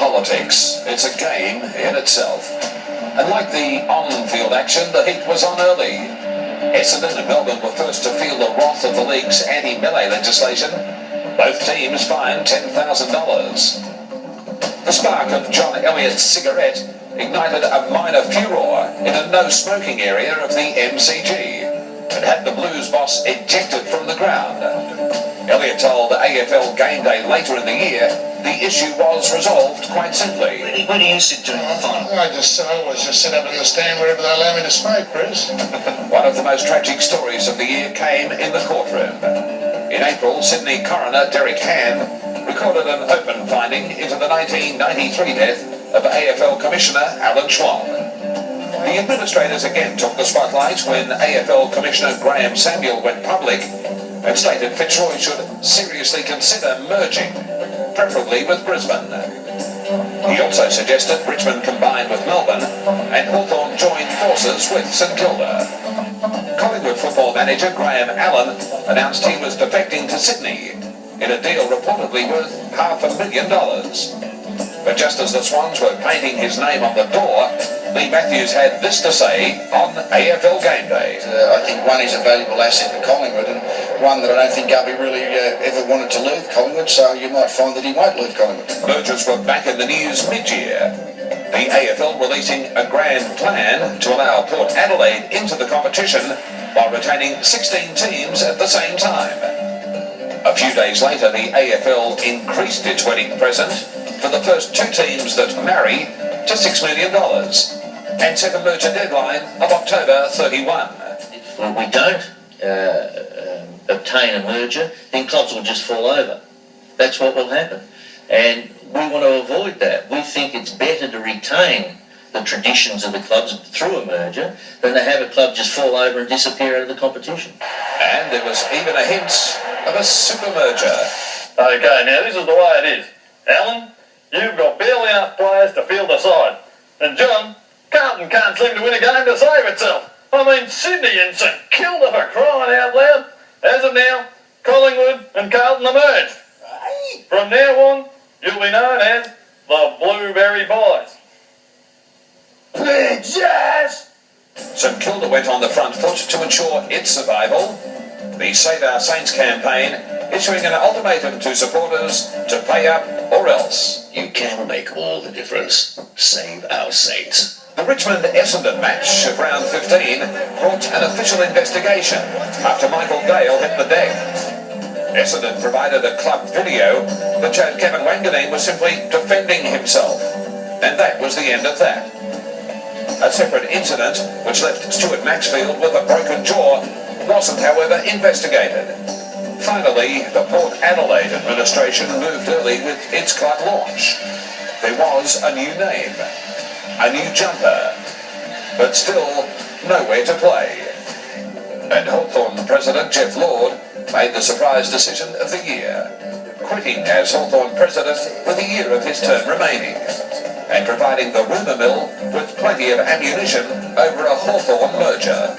politics. It's a game in itself. And like the on-field action, the heat was on early. Essendon and Melbourne were first to feel the wrath of the league's anti-melee legislation. Both teams fined $10,000. The spark of John Elliott's cigarette ignited a minor furore in a no-smoking area of the MCG and had the Blues boss ejected from the ground. Elliott told AFL Game Day later in the year the issue was resolved quite simply. Where do you sit during the final? I always just sit up in the stand wherever they allow me to smoke, Chris. One of the most tragic stories of the year came in the courtroom. In April, Sydney coroner Derek Han recorded an open finding into the 1993 death of AFL Commissioner Alan Schwab. The administrators again took the spotlight when AFL Commissioner Graham Samuel went public and stated Fitzroy should seriously consider merging, preferably with Brisbane. He also suggested Richmond combine with Melbourne and Hawthorn join forces with St Kilda. Collingwood football manager Graham Allen announced he was defecting to Sydney in a deal reportedly worth $500,000. But just as the Swans were painting his name on the door, Lee Matthews had this to say on AFL Game Day. I think one is a valuable asset for Collingwood and one that I don't think Gubby really ever wanted to leave Collingwood, so you might find that he won't leave Collingwood. Mergers were back in the news mid-year. The AFL releasing a grand plan to allow Port Adelaide into the competition while retaining 16 teams at the same time. A few days later, the AFL increased its wedding present for the first two teams that marry to $6 million and set a merger deadline of October 31. If we don't obtain a merger, then clubs will just fall over. That's what will happen. And we want to avoid that. We think it's better to retain the traditions of the clubs through a merger than to have a club just fall over and disappear out of the competition. And there was even a hint of a super merger. Okay, now this is the way it is. Alan, you've got barely enough players to field the side. And John, Carlton can't seem to win a game to save itself. I mean, Sydney and St Kilda for crying out loud. As of now, Collingwood and Carlton are merged. From now on, you'll be known as the Blueberry Boys. Yes! St Kilda went on the front foot to ensure its survival. The Save Our Saints campaign issuing an ultimatum to supporters to pay up or else. You can make all the difference. Save our Saints. The Richmond-Essendon match of round 15 brought an official investigation after Michael Gale hit the deck. Essendon provided a club video that showed Kevin Wanganeen was simply defending himself. And that was the end of that. A separate incident, which left Stuart Maxfield with a broken jaw, wasn't, however, investigated. Finally, the Port Adelaide administration moved early with its club launch. There was a new name, a new jumper, but still nowhere to play. And Hawthorn President Jeff Lord made the surprise decision of the year, quitting as Hawthorn President with a year of his term remaining, and providing the rumour mill with plenty of ammunition over a Hawthorn merger.